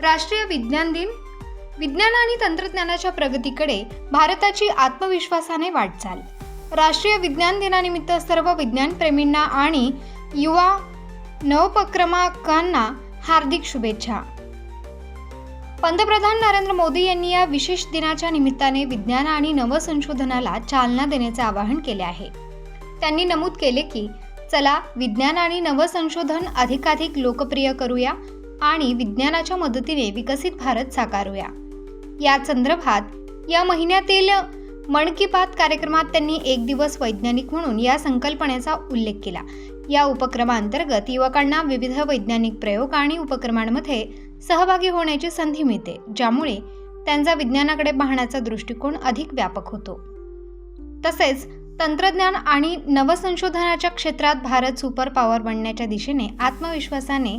राष्ट्रीय विज्ञान दिन. विज्ञान आणि तंत्रज्ञानाच्या प्रगतीकडे भारताची आत्मविश्वासाने वाटचाल. राष्ट्रीय विज्ञान दिनानिमित्त सर्व विज्ञानप्रेमींना आणि युवा नवोपक्रमाकांना हार्दिक शुभेच्छा. पंतप्रधान नरेंद्र मोदी यांनी या विशेष दिनाच्या निमित्ताने विज्ञान आणि नवसंशोधनाला चालना देण्याचे आवाहन केले आहे. त्यांनी नमूद केले की चला विज्ञान आणि नवसंशोधन अधिकाधिक लोकप्रिय करूया आणि विज्ञानाच्या मदतीने विकसित भारत साकारूया. या संदर्भात या महिन्यातील मन की बात कार्यक्रमात त्यांनी एक दिवस वैज्ञानिक म्हणून या संकल्पनेचा उल्लेख केला. या उपक्रमांतर्गत युवकांना विविध वैज्ञानिक प्रयोग आणि उपक्रमांमध्ये सहभागी होण्याची संधी मिळते, ज्यामुळे त्यांचा विज्ञानाकडे पाहण्याचा दृष्टिकोन अधिक व्यापक होतो. तसेच तंत्रज्ञान आणि नवसंशोधनाच्या क्षेत्रात भारत सुपर पॉवर बनण्याच्या दिशेने आत्मविश्वासाने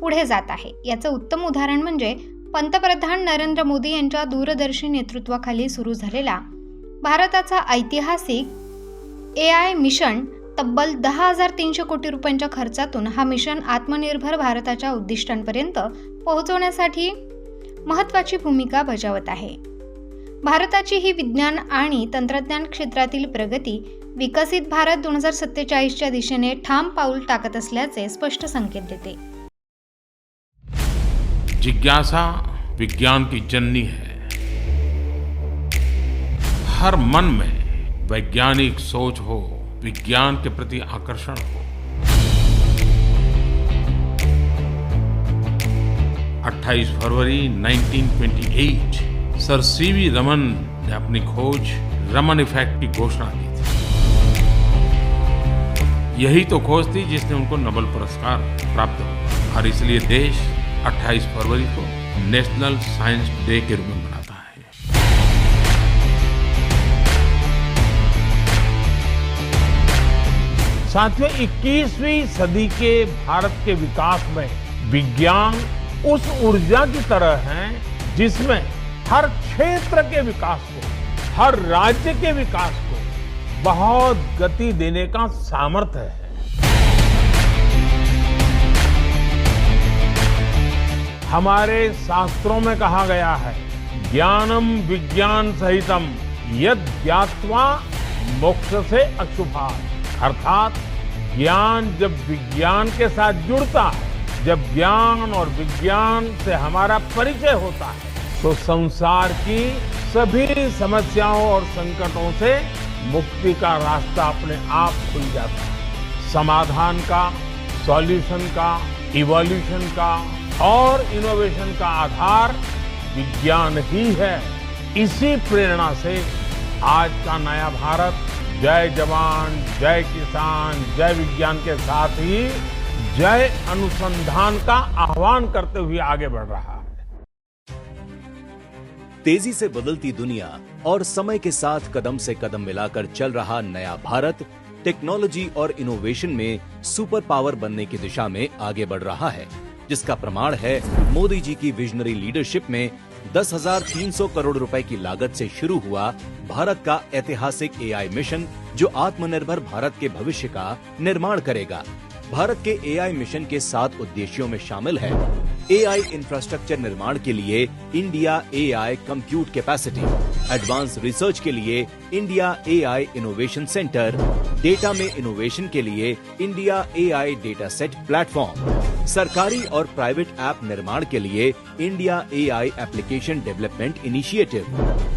पुढे जात आहे. याचं उत्तम उदाहरण म्हणजे पंतप्रधान नरेंद्र मोदी यांच्या दूरदर्शी नेतृत्वाखाली सुरू झालेला भारताचा ऐतिहासिक AI मिशन. तब्बल 10,300 कोटी रुपयांच्या खर्चातून हा मिशन आत्मनिर्भर भारताच्या उद्दिष्टांपर्यंत पोहोचवण्यासाठी महत्त्वाची भूमिका बजावत आहे. भारताची ही विज्ञान आणि तंत्रज्ञान क्षेत्रातील प्रगती विकसित भारत 2047च्या दिशेने ठाम पाऊल टाकत असल्याचे स्पष्ट संकेत देते. जिज्ञासा विज्ञान की जननी है. हर मन में वैज्ञानिक सोच हो, विज्ञान के प्रति आकर्षण हो. 28 फरवरी 1928 सर सीवी रमन ने अपनी खोज रमन इफेक्ट की घोषणा की थी. यही तो खोज थी जिसने उनको नोबेल पुरस्कार प्राप्त हुआ और इसलिए देश 28 फरवरी को नेशनल साइंस डे के रूप में मनाता है. साथियों, 21वीं सदी के भारत के विकास में विज्ञान उस ऊर्जा की तरह है जिसमें हर क्षेत्र के विकास को, हर राज्य के विकास को बहुत गति देने का सामर्थ्य है. हमारे शास्त्रों में कहा गया है, ज्ञानम विज्ञान सहितम यद ज्ञात्वा मोक्ष से अशुभात्. अर्थात ज्ञान जब विज्ञान के साथ जुड़ता है, जब ज्ञान और विज्ञान से हमारा परिचय होता है, तो संसार की सभी समस्याओं और संकटों से मुक्ति का रास्ता अपने आप खुल जाता है. समाधान का, सॉल्यूशन का, इवोल्यूशन का और इनोवेशन का आधार विज्ञान ही है. इसी प्रेरणा से आज का नया भारत जय जवान, जय किसान, जय विज्ञान के साथ ही जय अनुसंधान का आह्वान करते हुए आगे बढ़ रहा है. तेजी से बदलती दुनिया और समय के साथ कदम से कदम मिलाकर चल रहा नया भारत टेक्नोलॉजी और इनोवेशन में सुपर पावर बनने की दिशा में आगे बढ़ रहा है, जिसका प्रमाण है मोदी जी की विजनरी लीडरशिप में 10,300 करोड़ रुपए की लागत से शुरू हुआ भारत का ऐतिहासिक AI मिशन, जो आत्मनिर्भर भारत के भविष्य का निर्माण करेगा. भारत के AI मिशन के 7 उद्देश्यों में शामिल है AI इंफ्रास्ट्रक्चर निर्माण के लिए India AI compute capacity, advance research के लिए India AI innovation centre, data में इनोवेशन के लिए India AI data set platform, सरकारी और प्राइवेट ऐप निर्माण के लिए India AI application development initiative,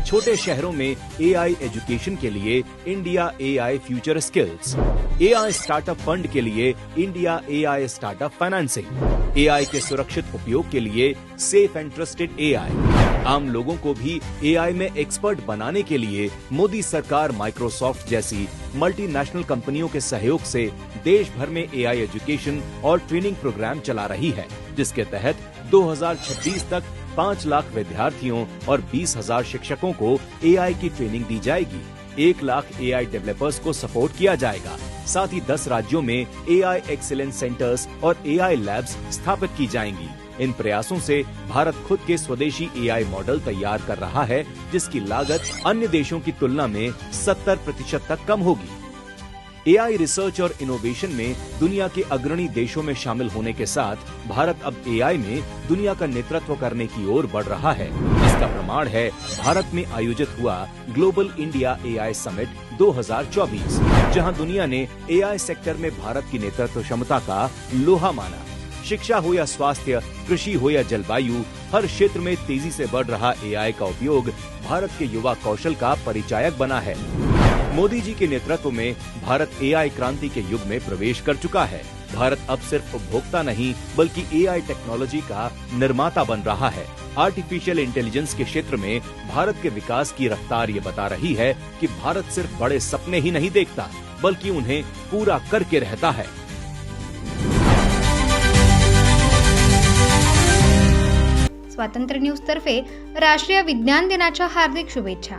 छोटे शहरों में AI एजुकेशन के लिए India AI future skills, AI startup fund के लिए India AI startup financing, AI के सुरक्षित उपयोग के लिए सेफ एंड ट्रस्टेड AI. आम लोगों को भी AI में एक्सपर्ट बनाने के लिए मोदी सरकार माइक्रोसॉफ्ट जैसी मल्टीनेशनल कंपनियों के सहयोग से देश भर में AI एजुकेशन और ट्रेनिंग प्रोग्राम चला रही है, जिसके तहत 2026 तक 5 लाख विद्यार्थियों और 20,000 शिक्षकों को AI की ट्रेनिंग दी जाएगी. 1 लाख AI डेवलपर्स को सपोर्ट किया जाएगा. साथ ही 10 राज्यों में AI एक्सीलेंस सेंटर्स और AI लैब्स स्थापित की जाएंगी. इन प्रयासों से भारत खुद के स्वदेशी AI मॉडल तैयार कर रहा है, जिसकी लागत अन्य देशों की तुलना में 70% तक कम होगी. एआई रिसर्च और इनोवेशन में दुनिया के अग्रणी देशों में शामिल होने के साथ भारत अब एआई में दुनिया का नेतृत्व करने की ओर बढ़ रहा है। इसका प्रमाण है भारत में आयोजित हुआ ग्लोबल इंडिया एआई समिट 2024, जहां दुनिया ने एआई सेक्टर में भारत की नेतृत्व क्षमता का लोहा माना। शिक्षा हो या स्वास्थ्य, कृषि हो या जलवायु, हर क्षेत्र में तेजी से बढ़ रहा एआई का उपयोग भारत के युवा कौशल का परिचायक बना है। मोदी जी के नेतृत्व में भारत एआई क्रांति के युग में प्रवेश कर चुका है। भारत अब सिर्फ उपभोक्ता नहीं बल्कि एआई टेक्नोलॉजी का निर्माता बन रहा है। आर्टिफिशियल इंटेलिजेंस के क्षेत्र में भारत के विकास की रफ्तार ये बता रही है कि भारत सिर्फ बड़े सपने ही नहीं देखता बल्कि उन्हें पूरा करके रहता है। स्वातंत्र्य न्यूज तर्फे राष्ट्रीय विज्ञान दिनाच्या हार्दिक शुभेच्छा।